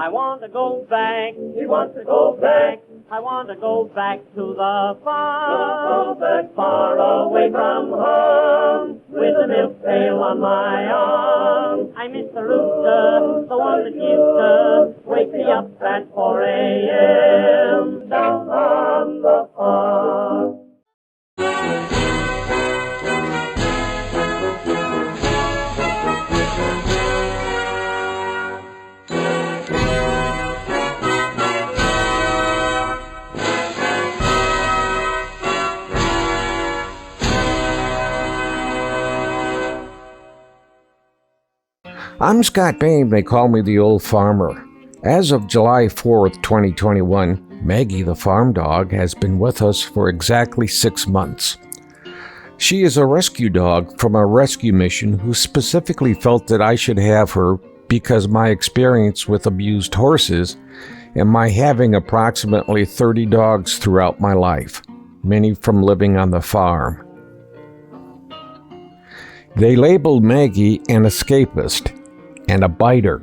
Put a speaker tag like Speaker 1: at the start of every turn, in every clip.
Speaker 1: I want to go back. He wants to go back. I want to go back to the farm. Go back far away from home, with a milk pail on my arm. I miss the rooster, the one that used to wake me up at 4 a.m. down on the farm.
Speaker 2: I'm Scott Bain, they call me the old farmer. As of July 4th, 2021, Maggie the Farm Dog has been with us for exactly 6 months. She is a rescue dog from a rescue mission who specifically felt that I should have her because my experience with abused horses and my having approximately 30 dogs throughout my life, many from living on the farm. They labeled Maggie an escapist and a biter.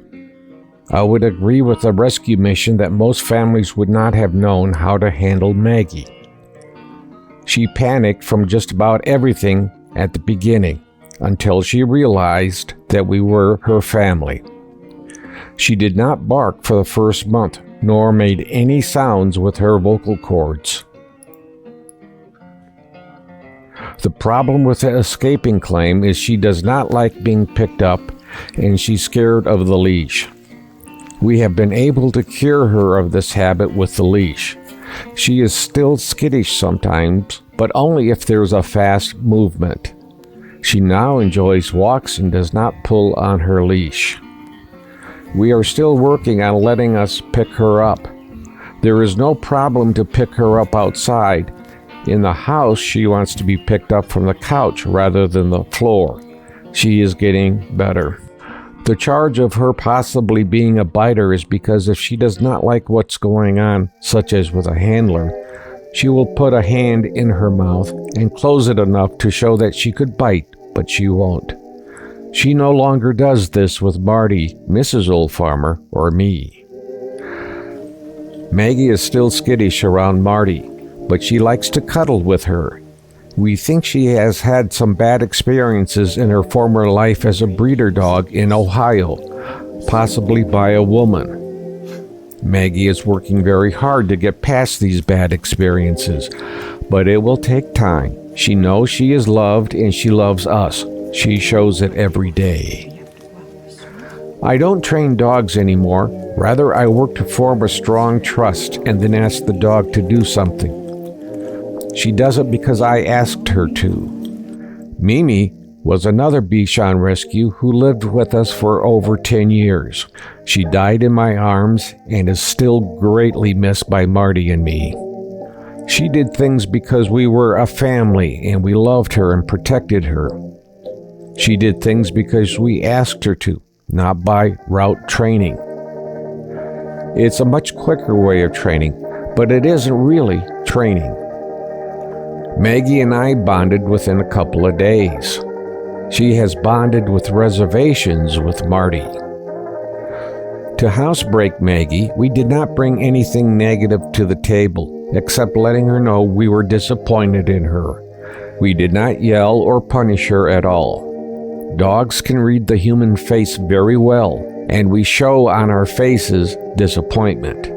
Speaker 2: I would agree with the rescue mission that most families would not have known how to handle Maggie. She panicked from just about everything at the beginning until she realized that we were her family. She did not bark for the first month, nor made any sounds with her vocal cords. The problem with the escaping claim is she does not like being picked up and she's scared of the leash. We have been able to cure her of this habit with the leash. She is still skittish sometimes, but only if there's a fast movement. She now enjoys walks and does not pull on her leash. We are still working on letting us pick her up. There is no problem to pick her up outside. In the house, she wants to be picked up from the couch rather than the floor. She is getting better. The charge of her possibly being a biter is because if she does not like what's going on, such as with a handler, she will put a hand in her mouth and close it enough to show that she could bite, but she won't. She no longer does this with Marty, Mrs. Old Farmer, or me. Maggie is still skittish around Marty, but she likes to cuddle with her. We think she has had some bad experiences in her former life as a breeder dog in Ohio, possibly by a woman. Maggie is working very hard to get past these bad experiences, but it will take time. She knows she is loved and she loves us. She shows it every day. I don't train dogs anymore. Rather, I work to form a strong trust and then ask the dog to do something. She does it because I asked her to. Mimi was another Bichon rescue who lived with us for over 10 years. She died in my arms and is still greatly missed by Marty and me. She did things because we were a family and we loved her and protected her. She did things because we asked her to, not by route training. It's a much quicker way of training, but it isn't really training. Maggie and I bonded within a couple of days. She has bonded with reservations with Marty. To housebreak Maggie, we did not bring anything negative to the table, except letting her know we were disappointed in her. We did not yell or punish her at all. Dogs can read the human face very well, and we show on our faces disappointment.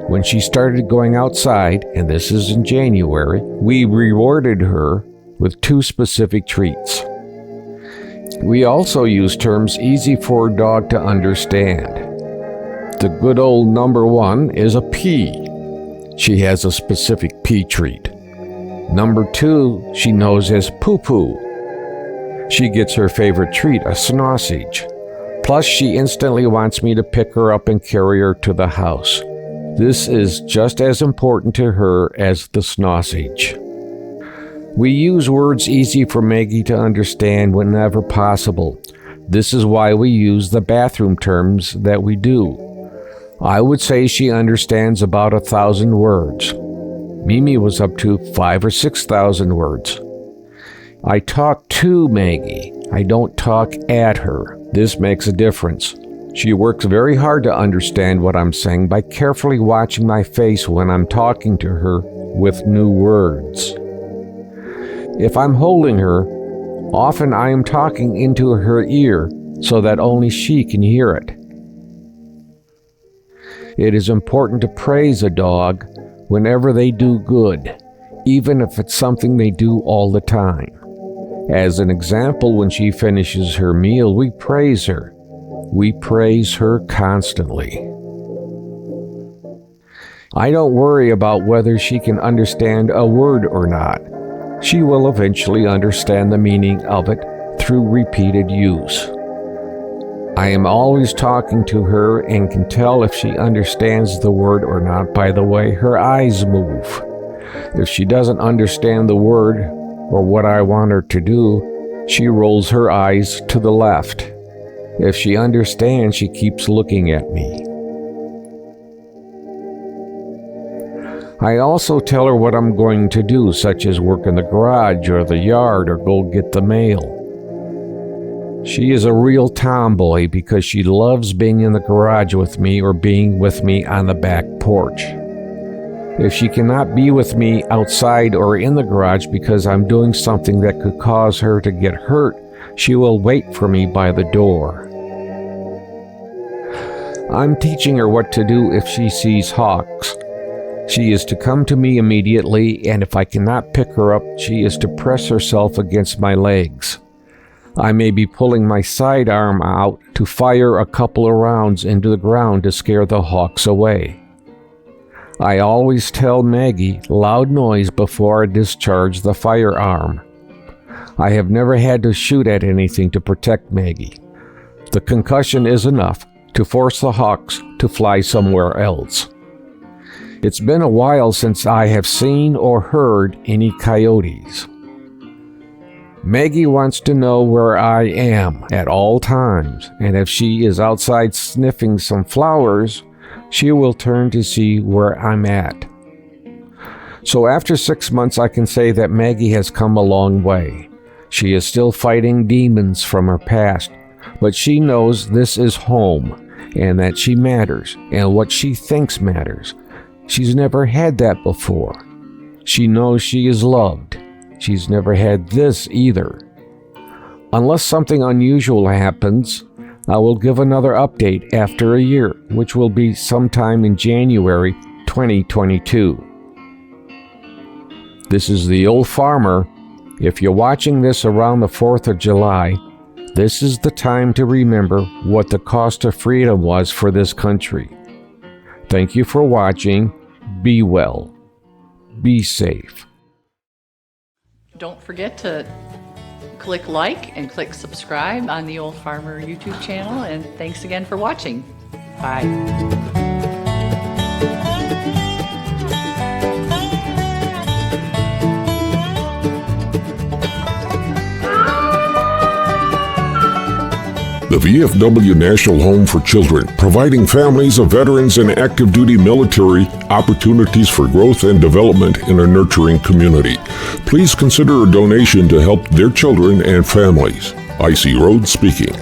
Speaker 2: When she started going outside, and this is in January, we rewarded her with 2 specific treats. We also use terms easy for a dog to understand. The good old number 1 is a pee. She has a specific pee treat. Number 2 she knows as poo-poo. She gets her favorite treat, a sausage. Plus, she instantly wants me to pick her up and carry her to the house. This is just as important to her as the sausage. We use words easy for Maggie to understand whenever possible. This is why we use the bathroom terms that we do. I would say she understands about 1,000 words. Mimi was up to 5,000 or 6,000 words. I talk to Maggie. I don't talk at her. This makes a difference. She works very hard to understand what I'm saying by carefully watching my face when I'm talking to her with new words. If I'm holding her, often I am talking into her ear so that only she can hear it. It is important to praise a dog whenever they do good, even if it's something they do all the time. As an example, when she finishes her meal, we praise her. We praise her constantly. I don't worry about whether she can understand a word or not. She will eventually understand the meaning of it through repeated use. I am always talking to her and can tell if she understands the word or not by the way her eyes move. If she doesn't understand the word or what I want her to do, she rolls her eyes to the left. If she understands, she keeps looking at me. I also tell her what I'm going to do, such as work in the garage or the yard or go get the mail. She is a real tomboy because she loves being in the garage with me or being with me on the back porch. If she cannot be with me outside or in the garage because I'm doing something that could cause her to get hurt, she will wait for me by the door. I'm teaching her what to do if she sees hawks. She is to come to me immediately, and if I cannot pick her up, she is to press herself against my legs. I may be pulling my sidearm out to fire a couple of rounds into the ground to scare the hawks away. I always tell Maggie loud noise before I discharge the firearm. I have never had to shoot at anything to protect Maggie. The concussion is enough to force the hawks to fly somewhere else. It's been a while since I have seen or heard any coyotes. Maggie wants to know where I am at all times, and if she is outside sniffing some flowers, she will turn to see where I'm at. So after 6 months, I can say that Maggie has come a long way. She is still fighting demons from her past, but she knows this is home and that she matters and what she thinks matters. She's never had that before. She knows she is loved. She's never had this either. Unless something unusual happens, I will give another update after a year, which will be sometime in January 2022. This is the Old Farmer. If you're watching this around the 4th of July, this is the time to remember what the cost of freedom was for this country. Thank you for watching. Be well. Be safe.
Speaker 3: Don't forget to click like and click subscribe on the Old Farmer YouTube channel, and thanks again for watching. Bye.
Speaker 4: The VFW National Home for Children, providing families of veterans and active duty military opportunities for growth and development in a nurturing community. Please consider a donation to help their children and families. I.C. Rhodes speaking.